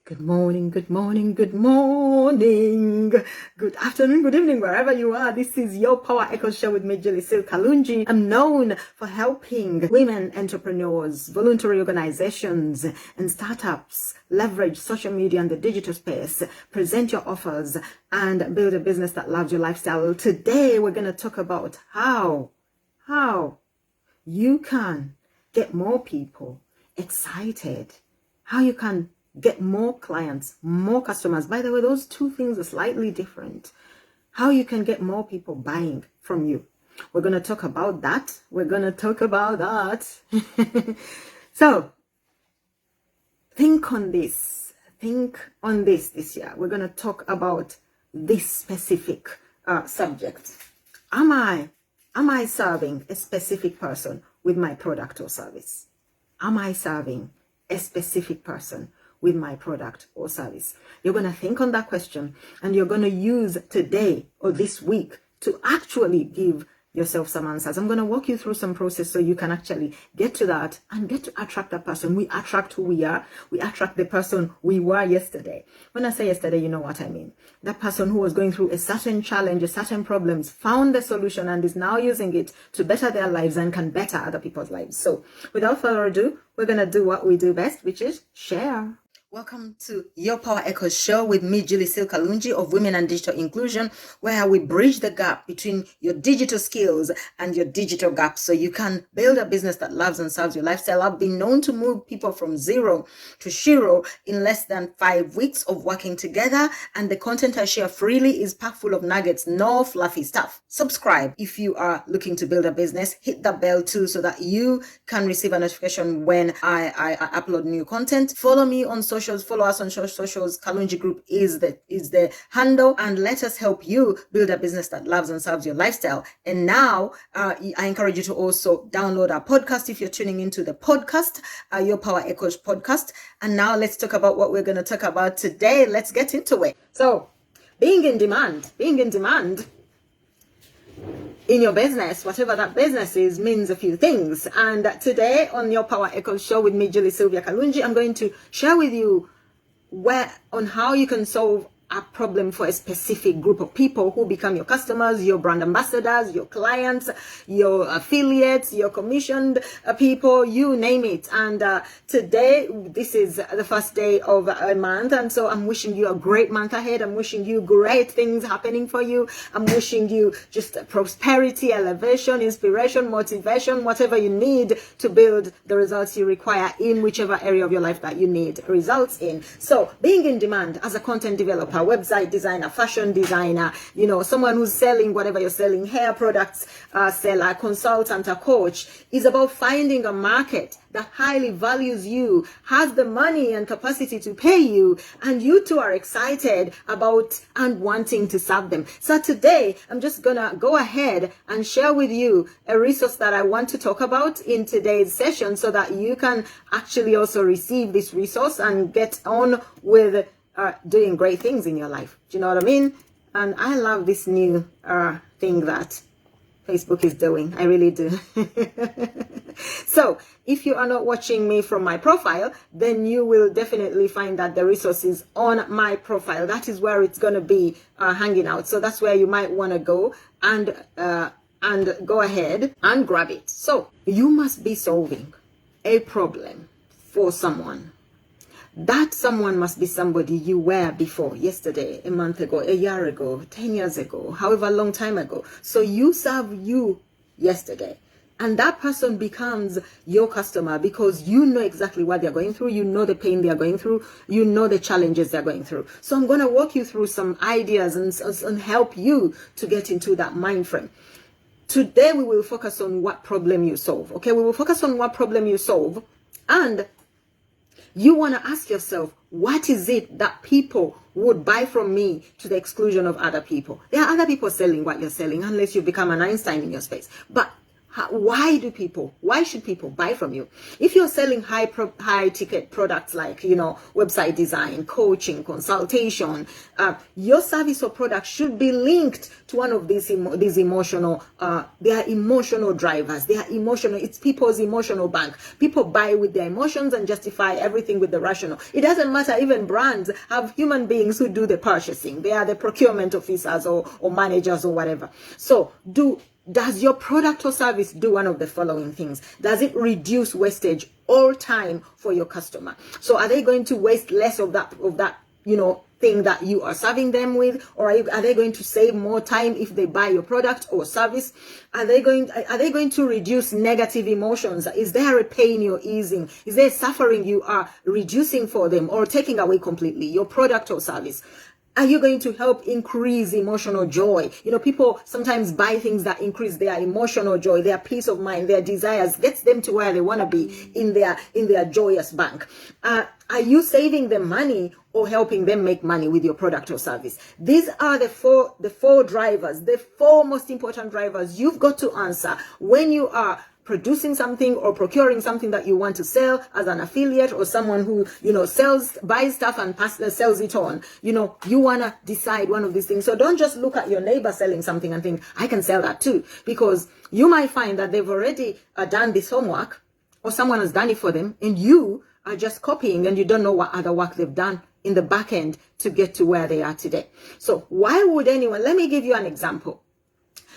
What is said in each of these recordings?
Good morning, good morning, good morning, good afternoon, good evening, wherever you are. This is your Power Echo Show with me, Kalungi. I'm known for helping women entrepreneurs, voluntary organizations, and startups leverage social media and the digital space, present your offers, and build a business that loves your lifestyle. Today, we're going to talk about how you can get more people excited, how you can get more clients, more customers. By the way, those two things are slightly different. How you can get more people buying from you. We're going to talk about that. So think on this. This year. We're going to talk about this specific subject. Am I serving a specific person with my product or service? Am I serving a specific person with my product or service? You're going to think on that question, and you're going to use today or this week to actually give yourself some answers. I'm going to walk you through some process so you can actually get to that and get to attract that person. We attract who we are. We attract the person we were yesterday. When I say yesterday, you know what I mean. That person who was going through a certain challenge, a certain problems, found the solution and is now using it to better their lives and can better other people's lives. So without further ado, we're going to do what we do best, which is share. Welcome to your Power Echo Show with me, Kalungi of Women and Digital Inclusion, where we bridge the gap between your digital skills and your digital gap so you can build a business that loves and serves your lifestyle. I've been known to move people from zero to shiro in less than 5 weeks of working together, and the content I share freely is packed full of nuggets, no fluffy stuff. Subscribe if you are looking to build a business. Hit the bell too so that you can receive a notification when I upload new content. Follow me on social. Follow us on socials. KalungiGroup is the handle, and let us help you build a business that loves and serves your lifestyle. And now I encourage you to also download our podcast if you're tuning into the podcast, your Power Echoes podcast. And now let's talk about what we're going to talk about today. Let's get into it. So being in demand in your business, whatever that business is, means a few things. And today on your Power Echo Show with me, Kalungi, I'm going to share with you on how you can solve a problem for a specific group of people who become your customers, your brand ambassadors, your clients, your affiliates, your commissioned people, you name it. And today, this is the first day of a month, and so I'm wishing you a great month ahead. I'm wishing you great things happening for you. I'm wishing you just prosperity, elevation, inspiration, motivation, whatever you need to build the results you require in whichever area of your life that you need results in. So being in demand as a content developer, website designer, fashion designer, someone who's selling whatever you're selling, hair products seller, consultant, a coach, is about finding a market that highly values you, has the money and capacity to pay you, and you too are excited about and wanting to serve them. So today, I'm just gonna go ahead and share with you a resource that I want to talk about in today's session so that you can actually also receive this resource and get on with doing great things in your life. Do you know what I mean? And I love this new thing that Facebook is doing. I really do. So if you are not watching me from my profile, then you will definitely find that the resource is on my profile. That is where it's going to be hanging out. So that's where you might want to go and go ahead and grab it. So you must be solving a problem for someone. That someone must be somebody you were before, yesterday, a month ago, a year ago, 10 years ago, however long time ago. So you serve you yesterday. And that person becomes your customer because you know exactly what they're going through. You know the pain they're going through. You know the challenges they're going through. So I'm going to walk you through some ideas and help you to get into that mind frame. Today, we will focus on what problem you solve. Okay, we will focus on what problem you solve. And you want to ask yourself, what is it that people would buy from me to the exclusion of other people? There are other people selling what you're selling, unless you become an Einstein in your space. But Why should people buy from you? If you're selling high ticket products like, website design, coaching, consultation, your service or product should be linked to one of these emotional, they are emotional drivers. They are emotional. It's people's emotional bank. People buy with their emotions and justify everything with the rational. It doesn't matter. Even brands have human beings who do the purchasing. They are the procurement officers or managers or whatever. So does your product or service do one of the following things? Does it reduce wastage all time for your customer? So are they going to waste less of that thing that you are serving them with? Or are they going to save more time if they buy your product or service? Are they going to reduce negative emotions? Is there a pain you're easing? Is there suffering you are reducing for them or taking away completely, your product or service? Are you going to help increase emotional joy? People sometimes buy things that increase their emotional joy, their peace of mind, their desires, gets them to where they want to be in their joyous bank. Are you saving them money or helping them make money with your product or service? These are the four drivers, the four most important drivers you've got to answer when you are producing something or procuring something that you want to sell as an affiliate or someone who, buys stuff and sells it on. You want to decide one of these things. So don't just look at your neighbor selling something and think, I can sell that too. Because you might find that they've already done this homework or someone has done it for them and you are just copying and you don't know what other work they've done in the back end to get to where they are today. So why would anyone, let me give you an example.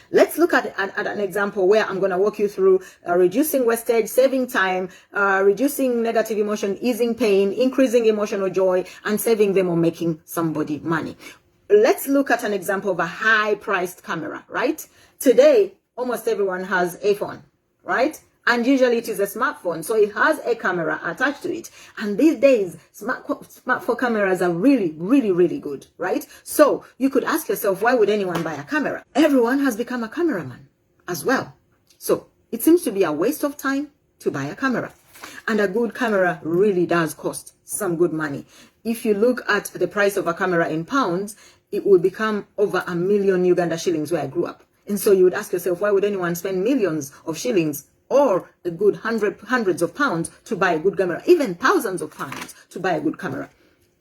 Let's look at an example where I'm going to walk you through reducing wastage, saving time, reducing negative emotion, easing pain, increasing emotional joy, and saving them or making somebody money. Let's look at an example of a high-priced camera, right? Today, almost everyone has a phone, right? And usually it is a smartphone, so it has a camera attached to it. And these days, smartphone cameras are really, really, really good, right? So you could ask yourself, why would anyone buy a camera? Everyone has become a cameraman as well. So it seems to be a waste of time to buy a camera. And a good camera really does cost some good money. If you look at the price of a camera in pounds, it will become over 1 million Uganda shillings where I grew up. And so you would ask yourself, why would anyone spend millions of shillings or a good hundreds of pounds to buy a good camera, even thousands of pounds to buy a good camera?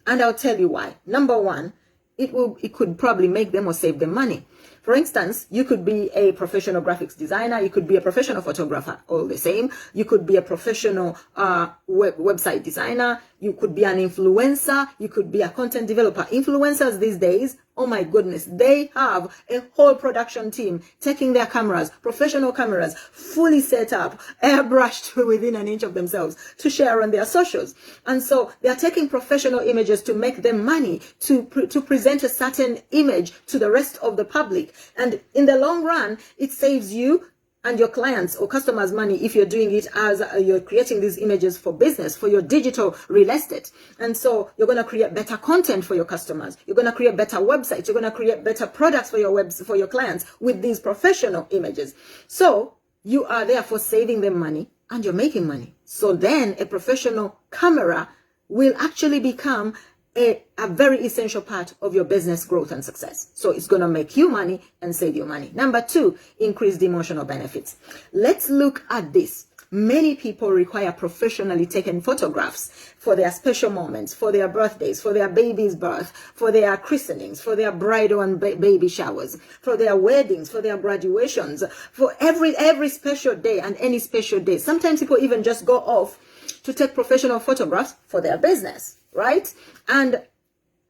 And I'll tell you why. Number one, it could probably make them or save them money. For instance, you could be a professional graphics designer, you could be a professional photographer, all the same. You could be a professional website designer, you could be an influencer, you could be a content developer. Influencers these days, oh my goodness, they have a whole production team taking their cameras, professional cameras, fully set up, airbrushed within an inch of themselves to share on their socials. And so they are taking professional images to make them money, to present a certain image to the rest of the public. And in the long run, it saves you and your clients or customers money if you're doing it as you're creating these images for business, for your digital real estate. And so you're going to create better content for your customers. You're going to create better websites. You're going to create better products for your clients with these professional images. So you are therefore saving them money and you're making money. So then a professional camera will actually become a very essential part of your business growth and success. So it's going to make you money and save you money. Number two, increased emotional benefits. Let's look at this. Many people require professionally taken photographs for their special moments, for their birthdays, for their baby's birth, for their christenings, for their bridal and baby showers, for their weddings, for their graduations, for every special day and any special day. Sometimes people even just go off to take professional photographs for their business, right? And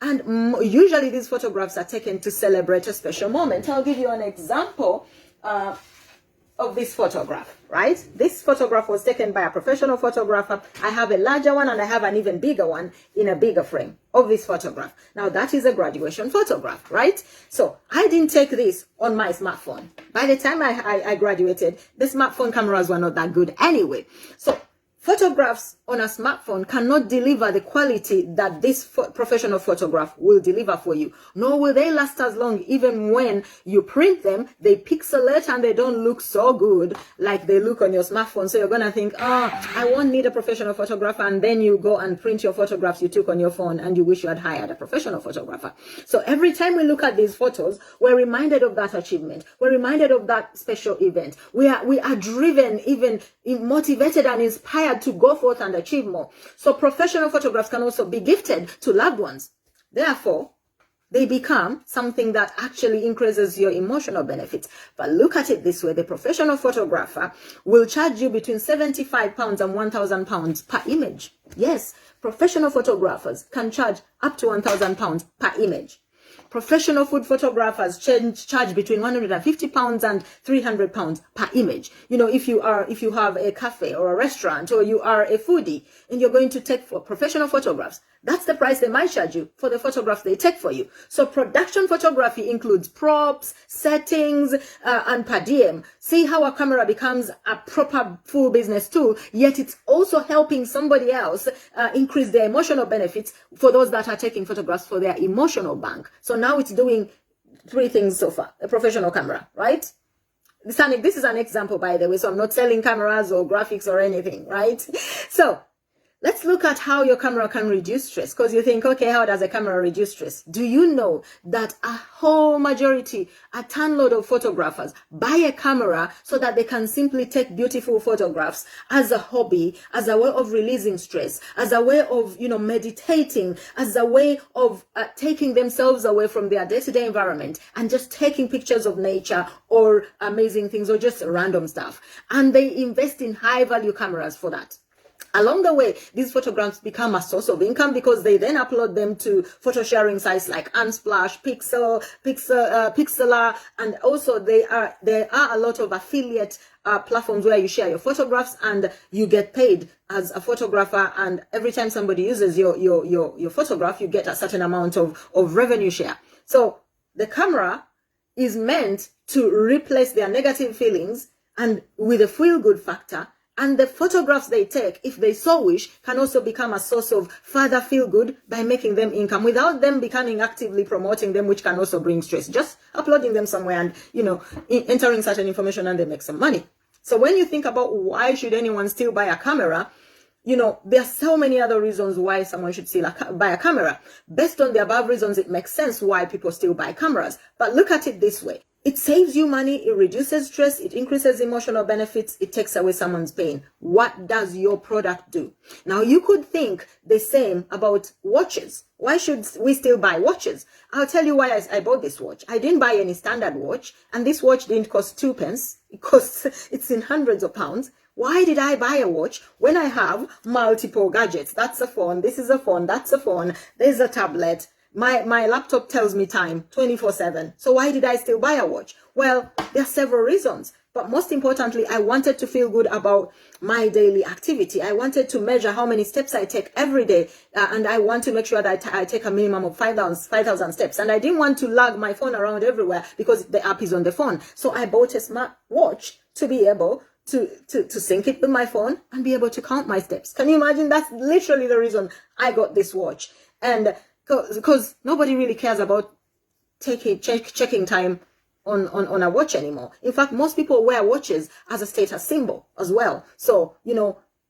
usually these photographs are taken to celebrate a special moment. I'll give you an example of this photograph, right? This photograph was taken by a professional photographer. I have a larger one and I have an even bigger one in a bigger frame of this photograph. Now that is a graduation photograph, right? So I didn't take this on my smartphone. By the time I graduated, the smartphone cameras were not that good anyway. So Photographs on a smartphone cannot deliver the quality that this professional photograph will deliver for you. Nor will they last as long. Even when you print them, they pixelate and they don't look so good like they look on your smartphone. So you're going to think, I won't need a professional photographer. And then you go and print your photographs you took on your phone and you wish you had hired a professional photographer. So every time we look at these photos, we're reminded of that achievement. We're reminded of that special event. We are driven, even motivated and inspired to go forth and achieve more. So professional photographs can also be gifted to loved ones. Therefore, they become something that actually increases your emotional benefits. But look at it this way. The professional photographer will charge you between £75 and £1,000 per image. Yes, professional photographers can charge up to £1,000 per image. Professional food photographers charge between £150 and £300 per image. You know, if you have a cafe or a restaurant, or you are a foodie and you're going to take for professional photographs, that's the price they might charge you for the photographs they take for you. So production photography includes props, settings, and per diem. See how a camera becomes a proper full business tool, yet it's also helping somebody else increase their emotional benefits for those that are taking photographs for their emotional bank. So now it's doing three things so far. A professional camera, right? This is an example, by the way, so I'm not selling cameras or graphics or anything, right? So let's look at how your camera can reduce stress, because you think, okay, how does a camera reduce stress? Do you know that a whole majority, a ton-load of photographers buy a camera so that they can simply take beautiful photographs as a hobby, as a way of releasing stress, as a way of, meditating, as a way of taking themselves away from their day-to-day environment and just taking pictures of nature or amazing things or just random stuff. And they invest in high-value cameras for that. Along the way, these photographs become a source of income because they then upload them to photo sharing sites like Unsplash, Pixlr, and also there are a lot of affiliate platforms where you share your photographs and you get paid as a photographer. And every time somebody uses your photograph, you get a certain amount of revenue share. So the camera is meant to replace their negative feelings and with a feel-good factor. And the photographs they take, if they so wish, can also become a source of further feel good by making them income without them becoming actively promoting them, which can also bring stress. Just uploading them somewhere and, entering certain information and they make some money. So when you think about why should anyone still buy a camera, there are so many other reasons why someone should still buy a camera. Based on the above reasons, it makes sense why people still buy cameras. But look at it this way. It saves you money, it reduces stress, it increases emotional benefits, it takes away someone's pain. What does your product do? Now, you could think the same about watches. Why should we still buy watches? I'll tell you why I bought this watch. I didn't buy any standard watch, and this watch didn't cost 2 pence. It's in hundreds of pounds. Why did I buy a watch when I have multiple gadgets? That's a phone, this is a phone, that's a phone, there's a tablet. My laptop tells me time 24/7. So why did I still buy a watch? Well, there are several reasons. But most importantly, I wanted to feel good about my daily activity. I wanted to measure how many steps I take every day. And I want to make sure that I take a minimum of 5,000 steps. And I didn't want to lug my phone around everywhere because the app is on the phone. So I bought a smart watch to be able to sync it with my phone and be able to count my steps. Can you imagine? That's literally the reason I got this watch. And because nobody really cares about checking time on a watch anymore. In fact, most people wear watches as a status symbol as well. So,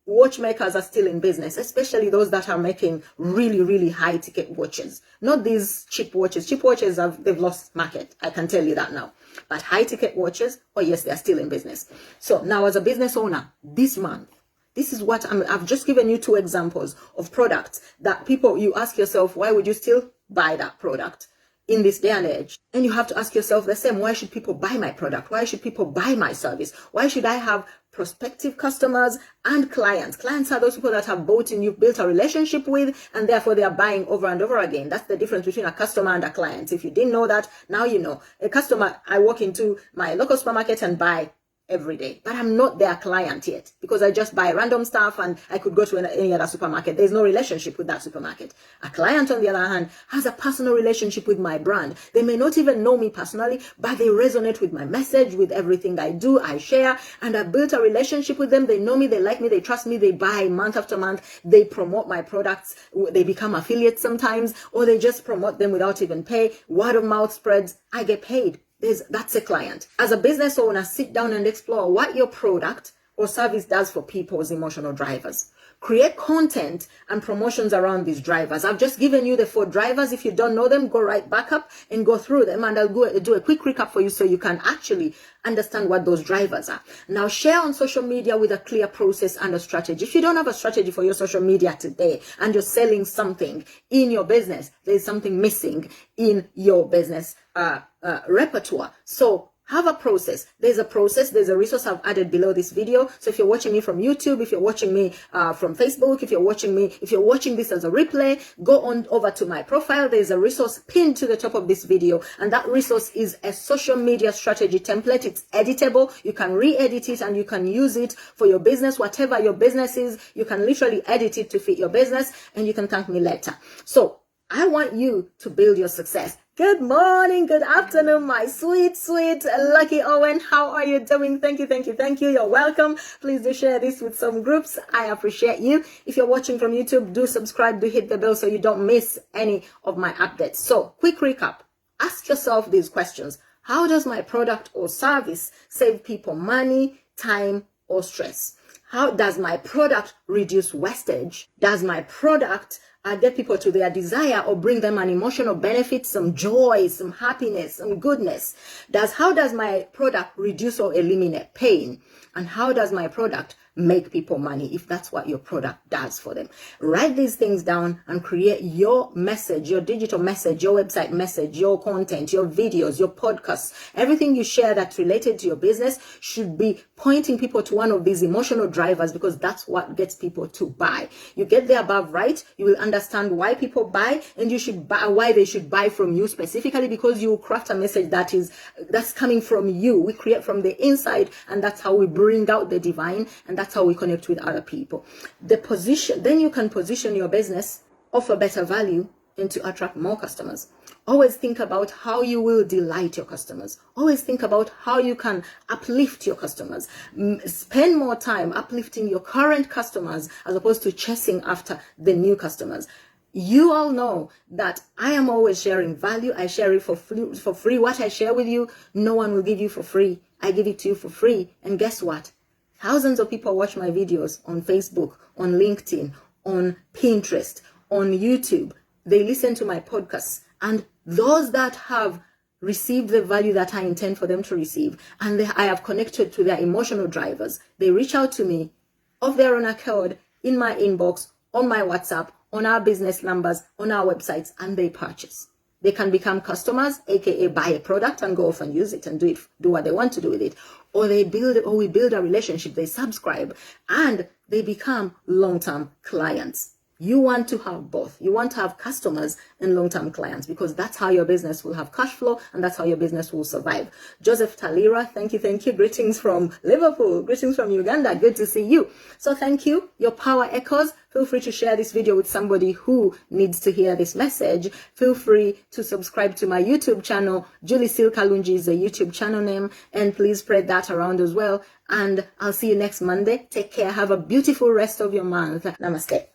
watchmakers are still in business, especially those that are making really, really high ticket watches. Not these cheap watches. Cheap watches they've lost market. I can tell you that now. But high ticket watches, oh yes, they're still in business. So now as a business owner, this month, this is what I've just given you 2 examples of products that you ask yourself, why would you still buy that product in this day and age? And you have to ask yourself the same, why should people buy my product? Why should people buy my service? Why should I have prospective customers and clients? Clients are those people that have bought and you've built a relationship with, and therefore they are buying over and over again. That's the difference between a customer and a client. If you didn't know that, now you know. A customer, I walk into my local supermarket and buy every day, but I'm not their client yet because I just buy random stuff and I could go to any other supermarket. There's no relationship with that supermarket. A client, on the other hand, has a personal relationship with my brand. They may not even know me personally, but they resonate with my message, with everything I do, I share, and I built a relationship with them. They know me, they like me, they trust me, they buy month after month, they promote my products, they become affiliates sometimes, or they just promote them without even pay. Word of mouth spreads, I get paid. That's a client. As a business owner, sit down and explore what your product or service does for people's emotional drivers. Create content and promotions around these drivers. I've just given you the 4 drivers. If you don't know them, go right back up and go through them, and I'll do a quick recap for you so you can actually understand what those drivers are. Now, share on social media with a clear process and a strategy. If you don't have a strategy for your social media today and you're selling something in your business, there's something missing in your business repertoire. So have a process. There's a process. There's a resource I've added below this video. So if you're watching me from YouTube, if you're watching me from Facebook, if you're watching this as a replay, go on over to my profile. There's a resource pinned to the top of this video. And that resource is a social media strategy template. It's editable. You can re-edit it and you can use it for your business. Whatever your business is, you can literally edit it to fit your business and you can thank me later. So I want you to build your success. Good morning, good afternoon, my sweet, lucky Owen. How are you doing? Thank you. You're welcome. Please do share this with some groups. I appreciate you. If you're watching from YouTube, do subscribe, do hit the bell so you don't miss any of my updates. So, quick recap. Ask yourself these questions. How does my product or service save people money, time, or stress? How does my product reduce wastage? Does my product get people to their desire or bring them an emotional benefit, some joy, some happiness, some goodness? How does my product reduce or eliminate pain? And how does my product make people money, if that's what your product does for them? Write these things down and create your message, your digital message, your website message, your content, your videos, your podcasts. Everything you share that's related to your business should be pointing people to one of these emotional drivers, because that's what gets people to buy. You get the above right, you will understand why people buy, and you should buy, why they should buy from you specifically, because you craft a message that's coming from you. We create from the inside, and that's how we bring out the divine, and that's how we connect with other people. Then you can position your business, offer better value, and to attract more customers. Always think about how you will delight your customers. Always think about how you can uplift your customers. Spend more time uplifting your current customers as opposed to chasing after the new customers. You all know that I am always sharing value. I share it for free. What I share with you, no one will give you for free. I give it to you for free. And guess what? Thousands of people watch my videos on Facebook, on LinkedIn, on Pinterest, on YouTube. They listen to my podcasts. And those that have received the value that I intend for them to receive, and I have connected to their emotional drivers, they reach out to me of their own accord in my inbox, on my WhatsApp, on our business numbers, on our websites, and they purchase. They can become customers, aka buy a product and go off and use it and do what they want to do with it. Or we build a relationship, they subscribe, and they become long-term clients. You want to have both. You want to have customers and long-term clients, because that's how your business will have cash flow, and that's how your business will survive. Joseph Talira, thank you. Greetings from Liverpool. Greetings from Uganda. Good to see you. So thank you. Your power echoes. Feel free to share this video with somebody who needs to hear this message. Feel free to subscribe to my YouTube channel. Julie Sil Kalungi is the YouTube channel name, and please spread that around as well. And I'll see you next Monday. Take care. Have a beautiful rest of your month. Namaste.